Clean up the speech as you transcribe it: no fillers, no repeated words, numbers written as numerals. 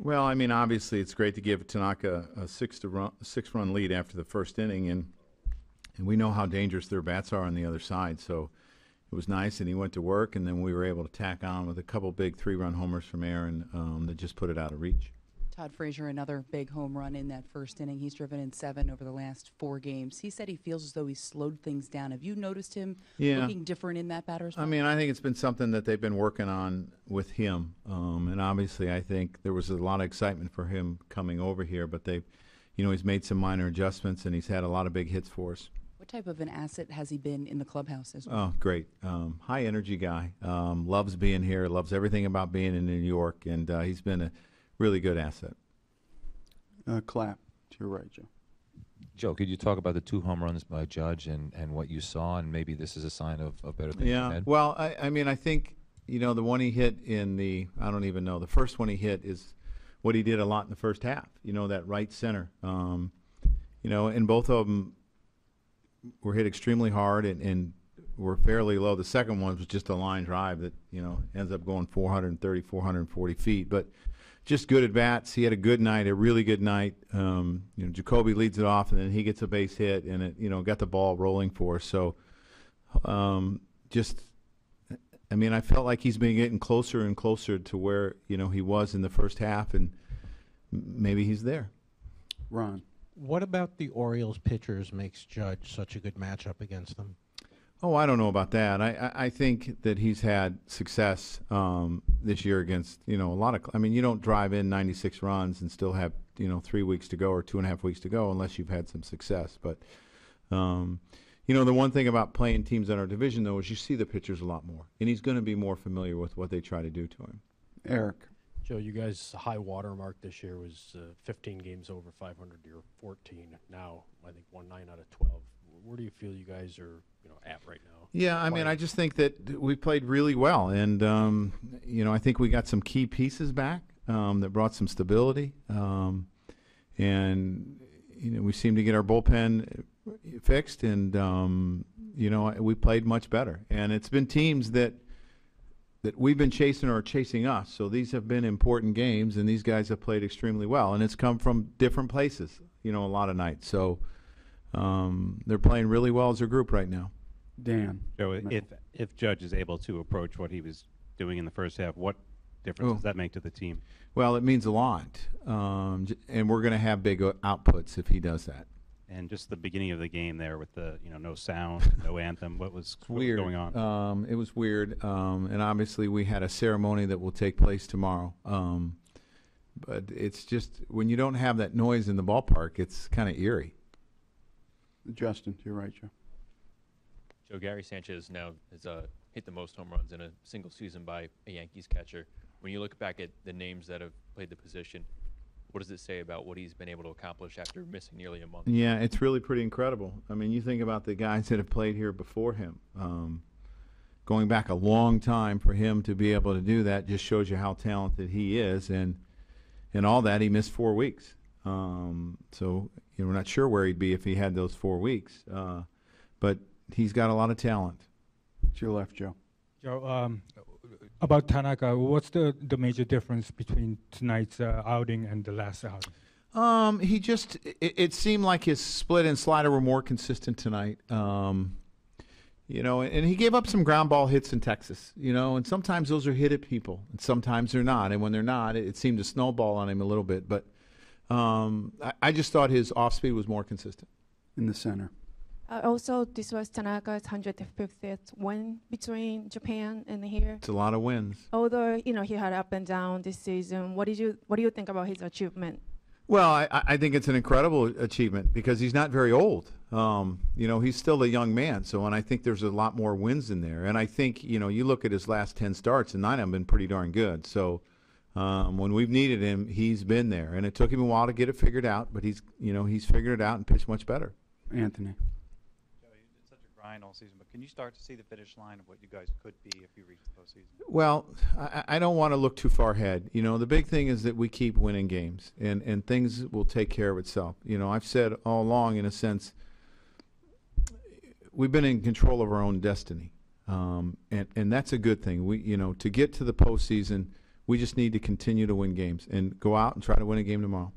Well, I mean, obviously, it's great to give Tanaka a six-run lead after the first inning, and we know how dangerous their bats are on the other side. So it was nice, and he went to work, and then we were able to tack on with a couple big three-run homers from Aaron that just put it out of reach. Todd Frazier, another big home run in that first inning. He's driven in 7 over the last 4 games. He said he feels as though he's slowed things down. Have you noticed him looking different in that batter's box? I mean, I think it's been something that they've been working on with him. And obviously, I think there was a lot of excitement for him coming over here, but he's made some minor adjustments, and he's had a lot of big hits for us. What type of an asset has he been in the clubhouse as well? Oh, great. High energy guy. Loves being here, loves everything about being in New York, and he's been a really good asset. Clap to your right, Joe. Joe, could you talk about the 2 home runs by Judge and what you saw, and maybe this is a sign of better things ahead? Well, I mean, I think, the one he hit I don't even know, the first one he hit is what he did a lot in the first half, that right center. And both of them were hit extremely hard and were fairly low. The second one was just a line drive that, ends up going 430, 440 feet. But just good at bats. He had a good night, a really good night. Jacoby leads it off, and then he gets a base hit, and it, got the ball rolling for us. So, I felt like he's been getting closer and closer to where, he was in the first half, and maybe he's there. Ron. What about the Orioles pitchers makes Judge such a good matchup against them? Oh, I don't know about that. I think that he's had success this year against, a lot of – you don't drive in 96 runs and still have, 3 weeks to go or 2.5 weeks to go unless you've had some success. But, the one thing about playing teams in our division, though, is you see the pitchers a lot more. And he's going to be more familiar with what they try to do to him. Eric. Joe, you guys' high water mark this year was 15 games over 500. You're 14 now. I think won 9 out of 12. Where do you feel you guys are, at right now? Yeah, I just think that we played really well, and I think we got some key pieces back that brought some stability, and we seem to get our bullpen fixed, and we played much better. And it's been teams that we've been chasing or are chasing us. So these have been important games, and these guys have played extremely well, and it's come from different places, a lot of nights. So they're playing really well as a group right now. Dan. Joe, if Judge is able to approach what he was doing in the first half, what difference does that make to the team? Well, it means a lot, and we're going to have big outputs if he does that. And just the beginning of the game there with the no sound, no anthem. What was going on? It was weird, and obviously we had a ceremony that will take place tomorrow. But it's just when you don't have that noise in the ballpark, it's kind of eerie. Justin, to your right, Joe. Joe, Gary Sanchez now has hit the most home runs in a single season by a Yankees catcher. When you look back at the names that have played the position, what does it say about what he's been able to accomplish after missing nearly a month? Yeah, it's really pretty incredible. You think about the guys that have played here before him. Going back a long time for him to be able to do that just shows you how talented he is. And all that, he missed 4 weeks. So we're not sure where he'd be if he had those 4 weeks. But he's got a lot of talent. To your left, Joe. Joe, about Tanaka, what's the major difference between tonight's outing and the last outing? It seemed like his split and slider were more consistent tonight. And he gave up some ground ball hits in Texas, and sometimes those are hit at people, and sometimes they're not. And when they're not, it seemed to snowball on him a little bit. But I just thought his off speed was more consistent. In the center. Also, this was Tanaka's 150th win between Japan and here. It's a lot of wins. Although he had up and down this season, what do you think about his achievement? Well, I think it's an incredible achievement because he's not very old. He's still a young man. So, and I think there's a lot more wins in there. And I think you look at his last 10 starts, and 9 of them have been pretty darn good. So, when we've needed him, he's been there. And it took him a while to get it figured out, but he's figured it out and pitched much better. Anthony. Grind all season, but can you start to see the finish line of what you guys could be if you reach the postseason? Well, I don't want to look too far ahead. The big thing is that we keep winning games, and things will take care of itself. I've said all along, in a sense, we've been in control of our own destiny, and that's a good thing. We, to get to the postseason, We just need to continue to win games and go out and try to win a game tomorrow.